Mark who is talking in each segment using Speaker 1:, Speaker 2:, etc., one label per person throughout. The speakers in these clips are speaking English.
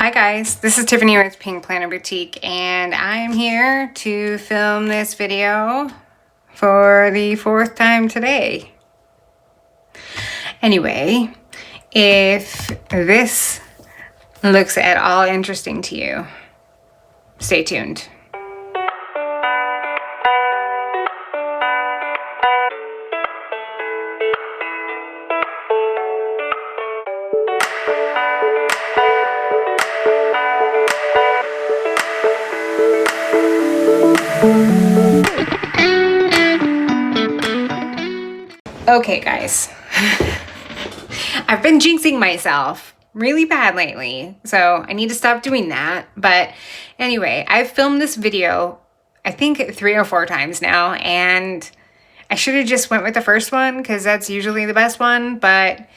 Speaker 1: Hi guys, this is Tiffany with Pink Planner Boutique, and I am here to film this video for the fourth time today. Anyway, if this looks at all interesting to you, stay tuned. Okay guys, I've been jinxing myself really bad lately, so I need to stop doing that. But anyway, I've filmed this video I think 3 or 4 times now, and I should have just went with the first one because that's usually the best one, but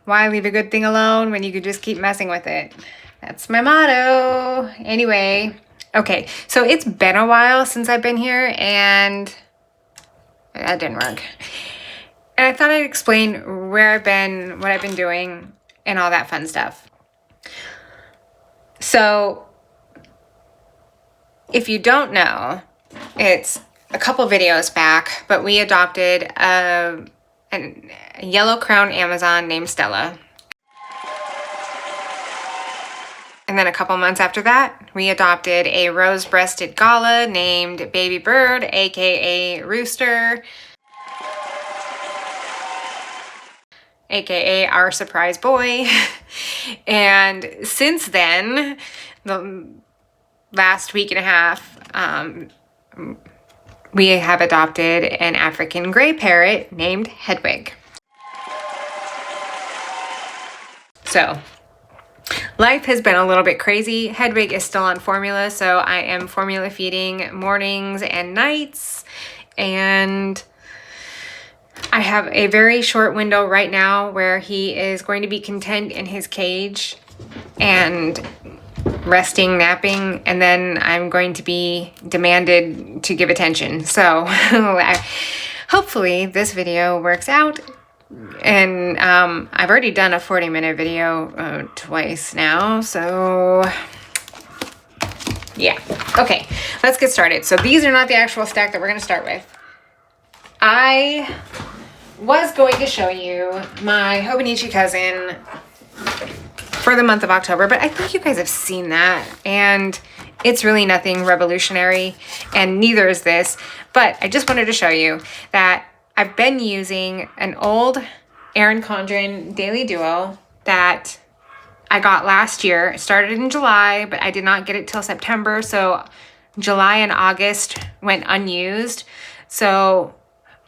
Speaker 1: why leave a good thing alone when you could just keep messing with it? That's my motto. Anyway, okay, so it's been a while since I've been here, and that didn't work. And I thought I'd explain where I've been, what I've been doing, and all that fun stuff. So, if you don't know, it's a couple videos back, but we adopted a yellow crown Amazon named Stella. And then a couple months after that, we adopted a rose-breasted Gala named Baby Bird, aka Rooster, aka our surprise boy. And since then, the last week and a half, we have adopted an African gray parrot named Hedwig. So, life has been a little bit crazy. Hedwig is still on formula, so I am formula feeding mornings and nights, and I have a very short window right now where he is going to be content in his cage and resting, napping, and then I'm going to be demanded to give attention. So hopefully this video works out. And I've already done a 40-minute video twice now, so yeah. Okay, let's get started. So these are not the actual stack that we're going to start with. I was going to show you my Hobonichi cousin for the month of October, but I think you guys have seen that, and it's really nothing revolutionary, and neither is this. But I just wanted to show you that I've been using an old Erin Condren Daily Duo that I got last year. It started in July, but I did not get it till September, so July and August went unused. So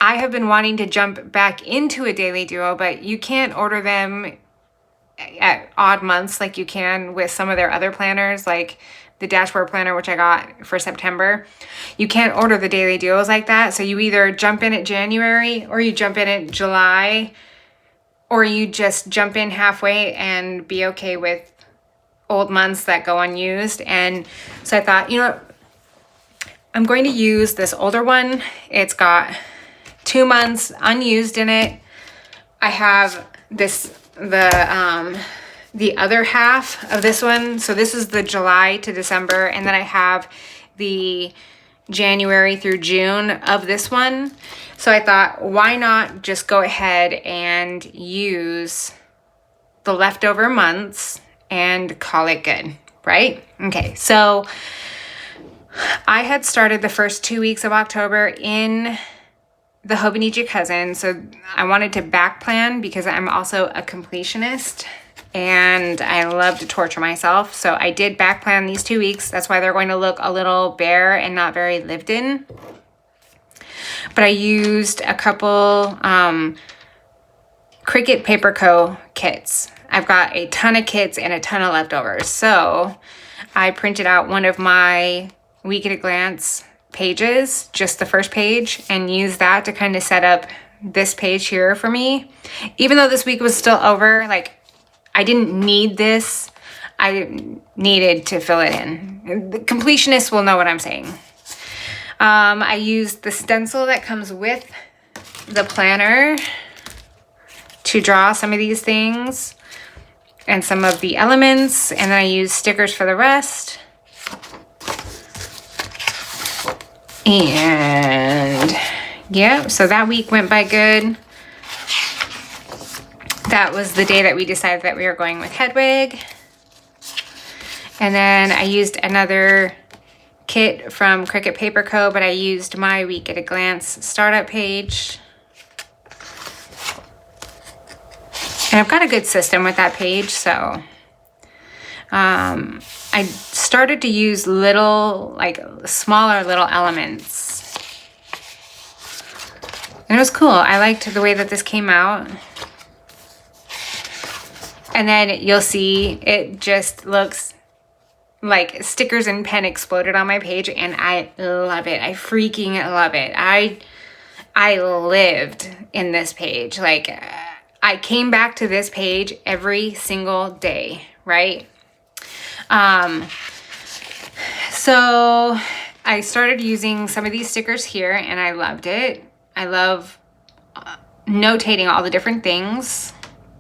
Speaker 1: I have been wanting to jump back into a Daily Duo, but you can't order them at odd months like you can with some of their other planners, like the dashboard planner, which I got for September. You can't order the Daily Duos like that. So you either jump in at January, or you jump in at July, or you just jump in halfway and be okay with old months that go unused. And so I thought, you know, I'm going to use this older one. It's got 2 months unused in it. I have this, the other half of this one. So this is the July to December, and then I have the January through June of this one. So I thought, why not just go ahead and use the leftover months and call it good, right? Okay, so I had started the first 2 weeks of October in the Hobonichi cousin, so I wanted to back plan because I'm also a completionist and I love to torture myself. So I did back plan these 2 weeks. That's why they're going to look a little bare and not very lived in. But I used a couple Cricut Paper Co. kits. I've got a ton of kits and a ton of leftovers. So I printed out one of my week at a glance pages, just the first page, and use that to kind of set up this page here for me. Even though this week was still over, like, I didn't need this. I needed to fill it in. The completionists will know what I'm saying. I used the stencil that comes with the planner to draw some of these things. and some of the elements, and then I used stickers for the rest. And yeah, so that week went by good. That was the day that we decided that we were going with Hedwig. And then I used another kit from Cricut Paper Co., but I used my Week at a Glance startup page. And I've got a good system with that page, so I started to use little, like smaller little elements. And it was cool. I liked the way that this came out. And then you'll see it just looks like stickers and pen exploded on my page, and I love it. I freaking love it. I lived in this page. Like, I came back to this page every single day, right? So I started using some of these stickers here, and I loved it. I love notating all the different things.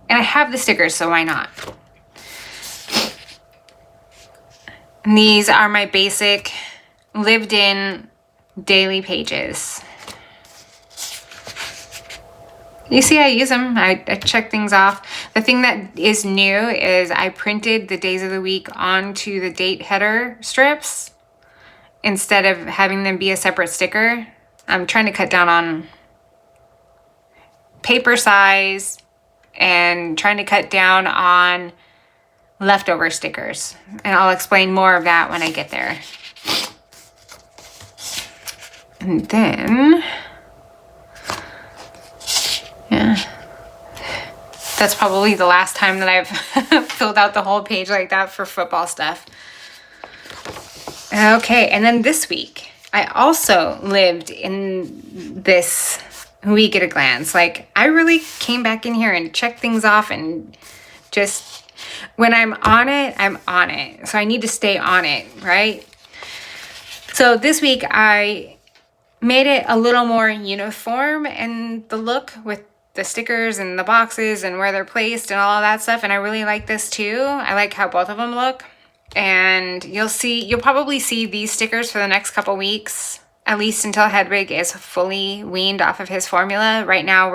Speaker 1: And I have the stickers, so why not? And these are my basic lived-in daily pages. You see, I use them. I check things off. The thing that is new is I printed the days of the week onto the date header strips instead of having them be a separate sticker. I'm trying to cut down on paper size and trying to cut down on leftover stickers. And I'll explain more of that when I get there. And then, yeah, that's probably the last time that I've filled out the whole page like that for football stuff. Okay, and then this week, I also lived in this Week at a Glance. Like, I really came back in here and checked things off, and just when I'm on it, I'm on it. So I need to stay on it, right? So this week I made it a little more uniform in the look with the stickers and the boxes and where they're placed and all of that stuff. And I really like this too. I like how both of them look. And you'll probably see these stickers for the next couple weeks, at least until Hedwig is fully weaned off of his formula. Right now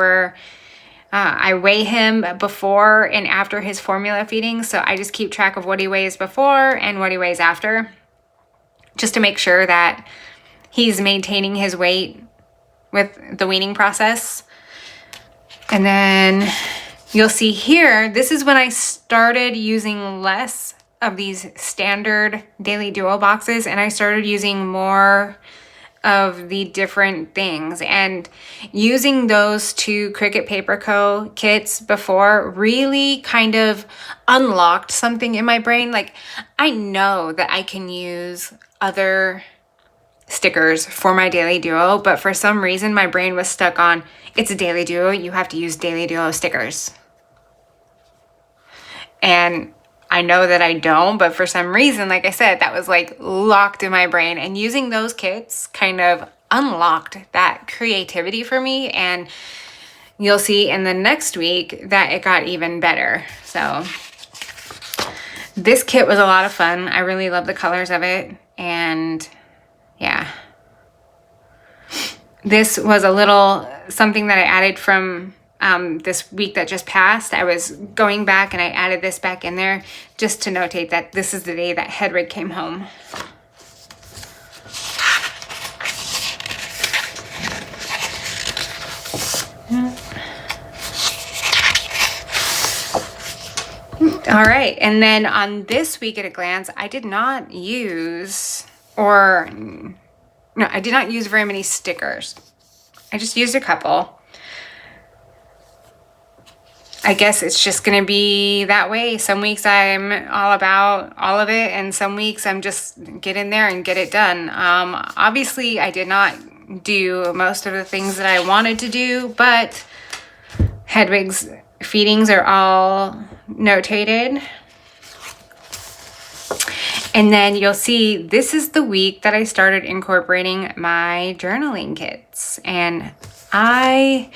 Speaker 1: I weigh him before and after his formula feeding, so I just keep track of what he weighs before and what he weighs after, just to make sure that he's maintaining his weight with the weaning process. And then you'll see here, this is when I started using less of these standard Daily Duo boxes, and I started using more of the different things. And using those two Cricut Paper Co. kits before really kind of unlocked something in my brain. Like, I know that I can use other stickers for my Daily Duo, but for some reason my brain was stuck on, it's a Daily Duo, you have to use Daily Duo stickers. And I know that I don't, but for some reason, like I said, that was like locked in my brain, and using those kits kind of unlocked that creativity for me. And you'll see in the next week that it got even better. So this kit was a lot of fun. I really love the colors of it. And yeah, this was a little something that I added from this week that just passed. I was going back and I added this back in there just to notate that this is the day that Hedwig came home. All right, and then on this Week at a Glance, I did not use very many stickers. I just used a couple. I guess it's just going to be that way. Some weeks I'm all about all of it, and some weeks I'm just get in there and get it done. Obviously, I did not do most of the things that I wanted to do, but Hedwig's feedings are all notated. And then you'll see this is the week that I started incorporating my journaling kits. And I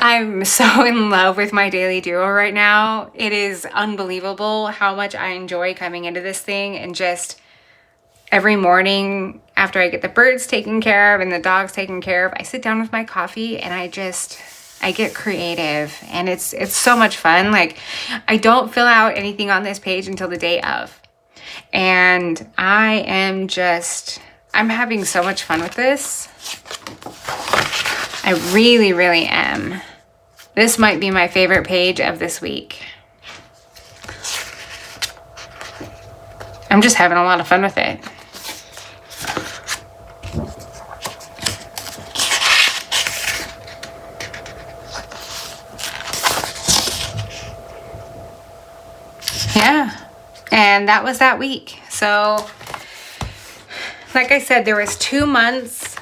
Speaker 1: I'm so in love with my Daily Duo right now. It is unbelievable how much I enjoy coming into this thing, and just every morning after I get the birds taken care of and the dogs taken care of, I sit down with my coffee and I get creative, and it's so much fun. Like, I don't fill out anything on this page until the day of. And I'm having so much fun with this. I really, really am. This might be my favorite page of this week. I'm just having a lot of fun with it. Yeah, and that was that week. So, like I said, there was 2 months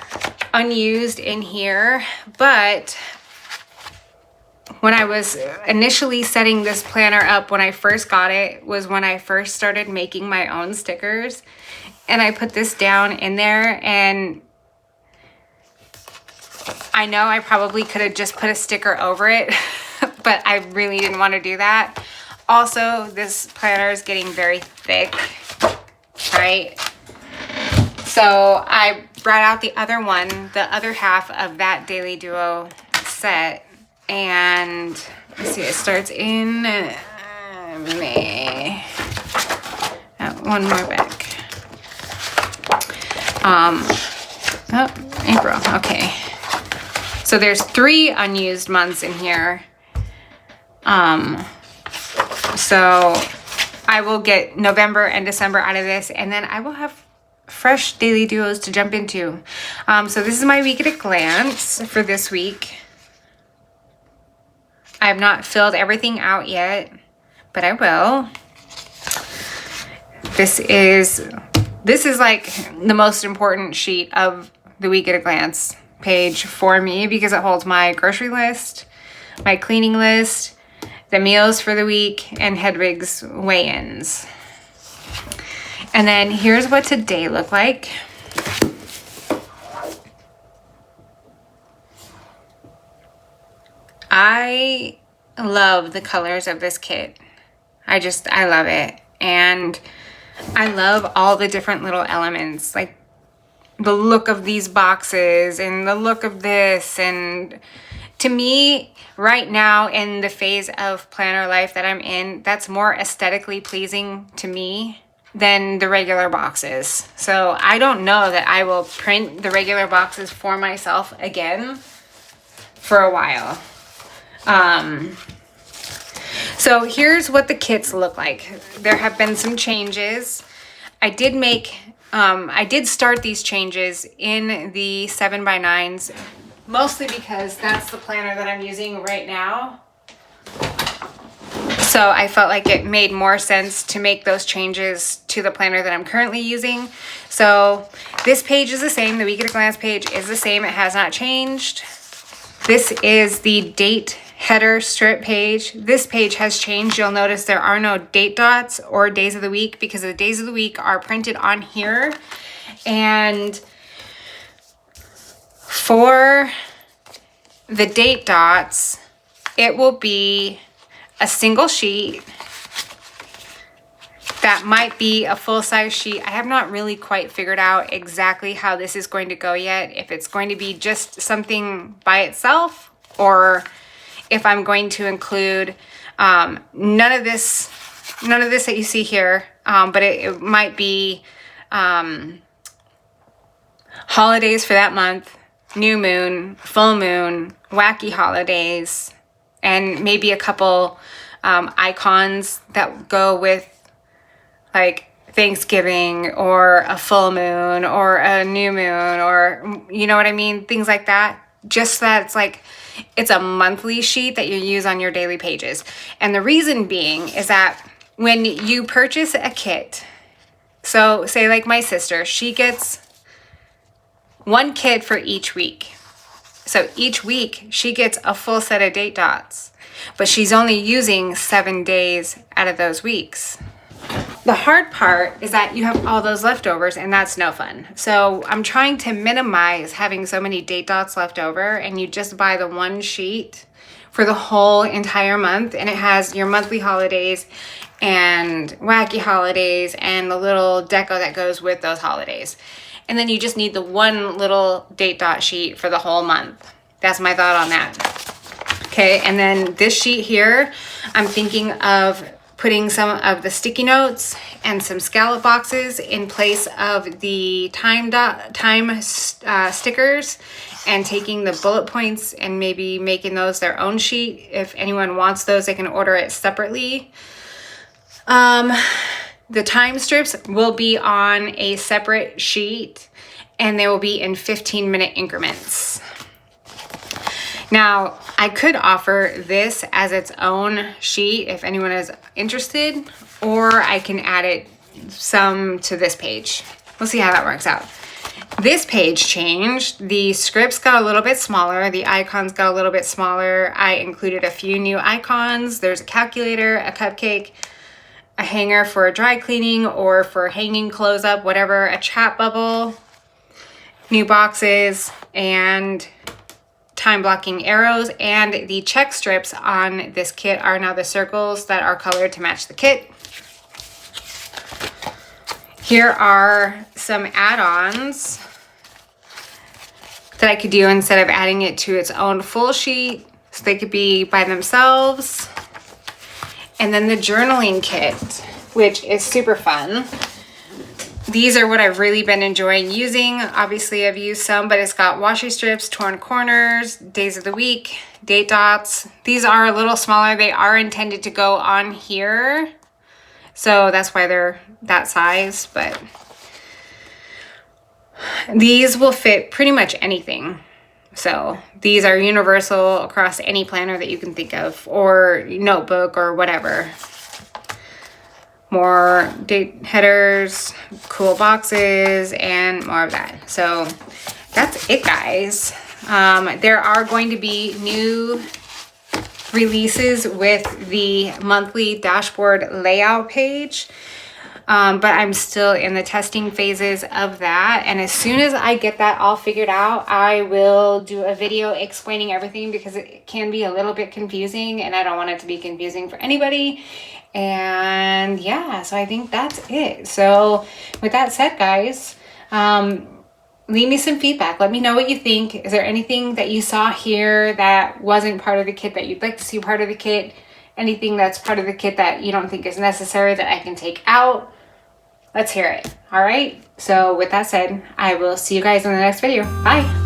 Speaker 1: unused in here, but when I was initially setting this planner up, when I first got it, was when I first started making my own stickers, and I put this down in there, and I know I probably could have just put a sticker over it, but I really didn't want to do that. Also, this planner is getting very thick, right? So I brought out the other one, the other half of that Daily Duo set, and let's see, it starts in May. One more back. April, okay. So there's 3 unused months in here. So I will get November and December out of this, and then I will have fresh Daily Duos to jump into. So this is my week at a glance for this week. I have not filled everything out yet, but I will. This is like the most important sheet of the week at a glance page for me, because it holds my grocery list, my cleaning list, the meals for the week, and Hedwig's weigh-ins. And then here's what today looked like. I love the colors of this kit. I love it. And I love all the different little elements, like the look of these boxes and the look of this. And to me, right now in the phase of planner life that I'm in, that's more aesthetically pleasing to me than the regular boxes. So I don't know that I will print the regular boxes for myself again for a while. So here's what the kits look like. There have been some changes. I did start these changes in the 7x9s, mostly because that's the planner that I'm using right now. So I felt like it made more sense to make those changes to the planner that I'm currently using. So this page is the same. The Week at a Glance page is the same. It has not changed. This is the date header strip page. This page has changed. You'll notice there are no date dots or days of the week, because the days of the week are printed on here. And for the date dots, it will be a single sheet that might be a full-size sheet. I have not really quite figured out exactly how this is going to go yet, if it's going to be just something by itself, or if I'm going to include none of this that you see here, but it might be holidays for that month, new moon, full moon, wacky holidays, and maybe a couple icons that go with like Thanksgiving or a full moon or a new moon, or you know what I mean? Things like that. Just that it's like, it's a monthly sheet that you use on your daily pages. And the reason being is that when you purchase a kit, so say like my sister, she gets one kit for each week. So each week she gets a full set of date dots, but she's only using 7 days out of those weeks. The hard part is that you have all those leftovers, and that's no fun. So I'm trying to minimize having so many date dots left over, and you just buy the one sheet for the whole entire month, and it has your monthly holidays and wacky holidays and the little deco that goes with those holidays. And then you just need the one little date dot sheet for the whole month. That's my thought on that. Okay, and then this sheet here, I'm thinking of putting some of the sticky notes and some scallop boxes in place of the time stickers, and taking the bullet points and maybe making those their own sheet. If anyone wants those, they can order it separately. The time strips will be on a separate sheet, and they will be in 15-minute increments. Now, I could offer this as its own sheet if anyone is interested, or I can add it some to this page. We'll see how that works out. This page changed. The scripts got a little bit smaller. The icons got a little bit smaller. I included a few new icons. There's a calculator, a cupcake, a hanger for a dry cleaning or for hanging clothes up, whatever, a chat bubble, new boxes, and time blocking arrows. And the check strips on this kit are now the circles that are colored to match the kit. Here are some add-ons that I could do instead of adding it to its own full sheet, so they could be by themselves. And then the journaling kit, which is super fun. These are what I've really been enjoying using. Obviously, I've used some, but it's got washi strips, torn corners, days of the week, date dots. These are a little smaller. They are intended to go on here, so that's why they're that size, but these will fit pretty much anything. So these are universal across any planner that you can think of, or notebook or whatever. More date headers, cool boxes, and more of that. So that's it, guys. There are going to be new releases with the monthly dashboard layout page. But I'm still in the testing phases of that. And as soon as I get that all figured out, I will do a video explaining everything, because it can be a little bit confusing and I don't want it to be confusing for anybody. And yeah, so I think that's it. So with that said, guys, leave me some feedback. Let me know what you think. Is there anything that you saw here that wasn't part of the kit that you'd like to see part of the kit? Anything that's part of the kit that you don't think is necessary that I can take out? Let's hear it. All right. So with that said, I will see you guys in the next video. Bye.